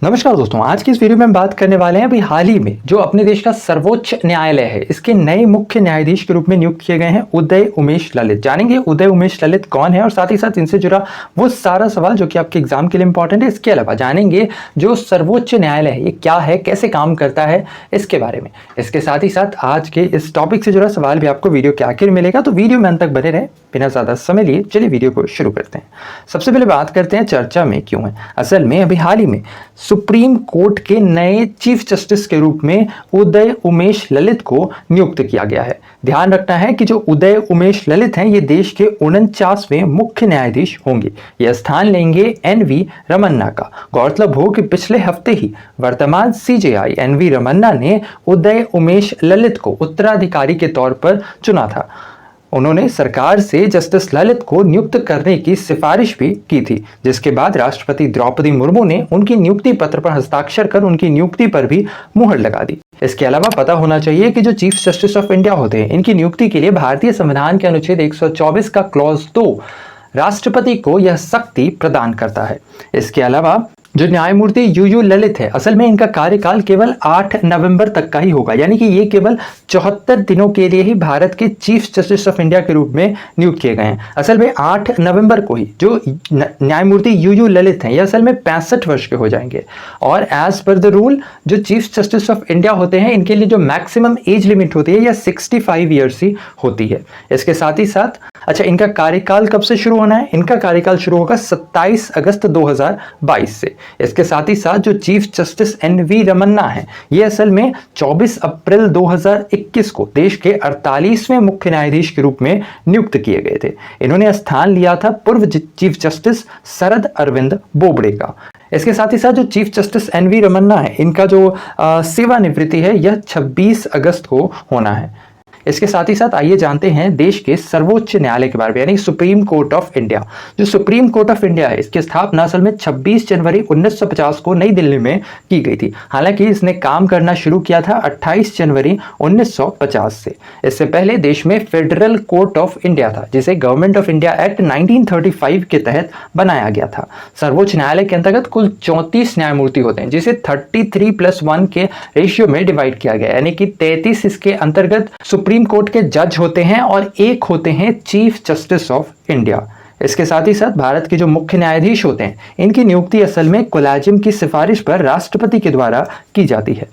नमस्कार दोस्तों, आज की इस वीडियो में हम बात करने वाले हैं अभी हाल ही में जो अपने देश का सर्वोच्च न्यायालय है इसके नए मुख्य न्यायाधीश के रूप में नियुक्त किए गए हैं उदय उमेश ललित। जानेंगे उदय उमेश ललित कौन है और साथ ही साथ इनसे जुड़ा वो सारा सवाल जो कि आपके एग्जाम के लिए इंपॉर्टेंट है। इसके अलावा जानेंगे जो सर्वोच्च न्यायालय है ये क्या है, कैसे काम करता है, इसके बारे में। इसके साथ ही साथ आज के इस टॉपिक से जुड़ा सवाल भी आपको वीडियो के आखिर मिलेगा, तो वीडियो में अंत तक बने रहे। बिना ज्यादा समय लिए चलिए वीडियो को शुरू करते हैं। सबसे पहले बात करते हैं चर्चा में क्यों है। असल में अभी हाल ही में सुप्रीम कोर्ट के नए चीफ जस्टिस के रूप में उदय उमेश ललित को नियुक्त किया गया है। ध्यान रखना है कि जो उदय उमेश ललित हैं ये देश के 49वें मुख्य न्यायाधीश होंगे। यह स्थान लेंगे एनवी रमन्ना का। गौरतलब हो कि पिछले हफ्ते ही वर्तमान सीजेआई एनवी रमन्ना ने उदय उमेश ललित को उत्तराधिकारी के तौर पर चुना था। उन्होंने सरकार से जस्टिस ललित को नियुक्त करने की सिफारिश भी की थी, जिसके बाद राष्ट्रपति द्रौपदी मुर्मू ने उनकी नियुक्ति पत्र पर हस्ताक्षर कर उनकी नियुक्ति पर भी मुहर लगा दी। इसके अलावा पता होना चाहिए कि जो चीफ जस्टिस ऑफ इंडिया होते हैं इनकी नियुक्ति के लिए भारतीय संविधान के अनुच्छेद 124 का क्लॉज 2 राष्ट्रपति को यह शक्ति प्रदान करता है। इसके अलावा जो न्यायमूर्ति यूयू ललित है असल में इनका कार्यकाल केवल 8 नवंबर तक का ही होगा, यानी कि ये केवल 74 दिनों के लिए ही भारत के चीफ जस्टिस ऑफ इंडिया के रूप में नियुक्त किए गए हैं। असल में 8 नवंबर को ही जो न्यायमूर्ति यूयू ललित हैं ये असल में 65 वर्ष के हो जाएंगे। और एज पर द रूल जो चीफ जस्टिस ऑफ इंडिया होते हैं इनके लिए जो मैक्सिमम एज लिमिट होती है यह 65 ईयर्स ही होती है। इसके साथ ही साथ इनका कार्यकाल कब से शुरू होना है? इनका कार्यकाल शुरू होगा 27 अगस्त 2022 से। इसके साथ ही साथ जो चीफ जस्टिस एनवी रमन्ना है ये असल में 24 अप्रैल 2021 को देश के 48वें मुख्य न्यायाधीश के रूप में नियुक्त किए गए थे। इन्होंने स्थान लिया था पूर्व चीफ जस्टिस शरद अरविंद बोबड़े का। इसके साथ ही साथ जो चीफ जस्टिस एनवी रमन्ना है इनका जो सेवानिवृत्ति है यह 26 अगस्त को होना है। इसके साथ ही साथ आइए जानते हैं देश के सर्वोच्च न्यायालय के बारे में, यानी सुप्रीम कोर्ट ऑफ इंडिया। जो सुप्रीम कोर्ट ऑफ इंडिया है इसकी स्थापना असल में 26 जनवरी 1950 को नई दिल्ली में की गई थी। हालांकि इसने काम करना शुरू किया था 28 जनवरी 1950 से। इससे पहले देश में फेडरल कोर्ट ऑफ इंडिया था जिसे गवर्नमेंट ऑफ इंडिया एक्ट 1935 के तहत बनाया गया था। सर्वोच्च न्यायालय के अंतर्गत कुल 34 न्यायमूर्ति होते हैं जिसे 33+1 के रेशियो में डिवाइड किया गया, यानी कि 33 इसके अंतर्गत सुप्रीम कोर्ट के जज होते हैं और एक होते हैं चीफ जस्टिस ऑफ इंडिया। इसके साथ ही साथ भारत के जो मुख्य न्यायाधीश होते हैं इनकी नियुक्ति असल में कोलेजियम की सिफारिश पर राष्ट्रपति के द्वारा की जाती है।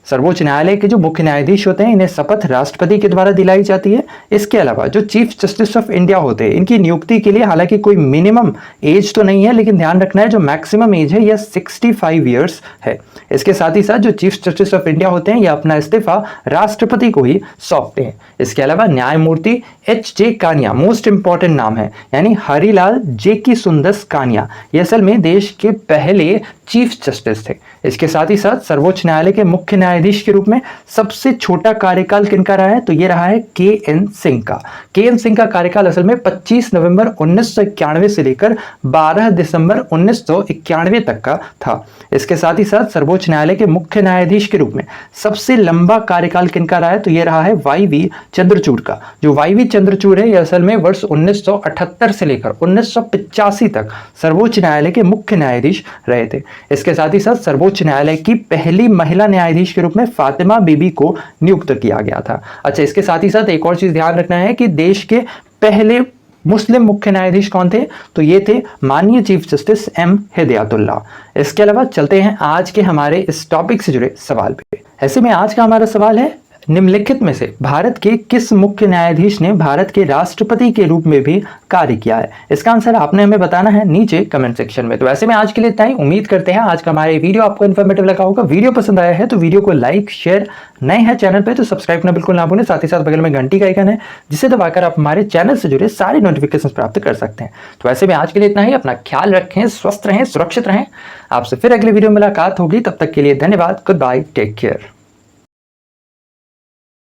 सर्वोच्च न्यायालय के जो मुख्य न्यायाधीश होते हैं इन्हें शपथ राष्ट्रपति के द्वारा दिलाई जाती है। इसके अलावा जो चीफ जस्टिस ऑफ इंडिया होते हैं इनकी नियुक्ति के लिए हालांकि कोई मिनिमम एज तो नहीं है, लेकिन ध्यान रखना है जो मैक्सिमम एज है यह 65 ईयर्स है। इसके साथ ही साथ जो चीफ जस्टिस ऑफ इंडिया होते हैं यह अपना इस्तीफा राष्ट्रपति को ही सौंपते हैं। इसके अलावा न्यायमूर्ति H.J. कानिया मोस्ट इंपॉर्टेंट नाम है, यानी हरिलाल जेकी सुंदस कानिया, ये असल में देश के पहले चीफ जस्टिस थे। इसके साथ ही साथ सर्वोच्च न्यायालय के मुख्य न्यायाधीश के रूप में सबसे छोटा कार्यकाल किनका रहा है? तो ये रहा है KN सिंह का। KN सिंह का कार्यकाल असल में 25 नवंबर 1991 से लेकर 12 दिसंबर 1991 तक का था। इसके साथ ही साथ सर्वोच्च न्यायालय के मुख्य न्यायाधीश के रूप में सबसे लंबा कार्यकाल किनका रहा है? तो ये रहा है YV चंद्रचूड़ का। जो YV चंद्रचूड़ है यह असल में वर्ष 1978 से लेकर 1985 तक सर्वोच्च न्यायालय के मुख्य न्यायाधीश रहे थे। इसके साथ ही साथ सर्वोच्च न्यायालय की पहली महिला न्यायाधीश के रूप में फातिमा बीबी को नियुक्त किया गया था। इसके साथ ही साथ एक और चीज ध्यान रखना है कि देश के पहले मुस्लिम मुख्य न्यायाधीश कौन थे? तो ये थे माननीय चीफ जस्टिस M हिदायतुल्ला। इसके अलावा चलते हैं आज के हमारे इस टॉपिक से जुड़े सवाल पे। ऐसे में आज का हमारा सवाल है, निम्नलिखित में से भारत के किस मुख्य न्यायाधीश ने भारत के राष्ट्रपति के रूप में भी कार्य किया है? इसका आंसर आपने हमें बताना है नीचे कमेंट सेक्शन में। तो ऐसे में आज के लिए इतना ही। उम्मीद करते हैं आज का हमारा वीडियो आपको इन्फॉर्मेटिव लगा होगा। वीडियो पसंद आया है तो वीडियो को लाइक शेयर, नए हैं चैनल पे तो सब्सक्राइब करना बिल्कुल ना भूलें। साथ ही साथ बगल में घंटी का आइकन है जिसे दबाकर आप हमारे चैनल से जुड़े सारे नोटिफिकेशन प्राप्त कर सकते हैं। तो ऐसे में आज के लिए इतना ही। अपना ख्याल रखें, स्वस्थ रहें, सुरक्षित रहें। आपसे फिर अगले वीडियो में मुलाकात होगी, तब तक के लिए धन्यवाद। Goodbye, take care.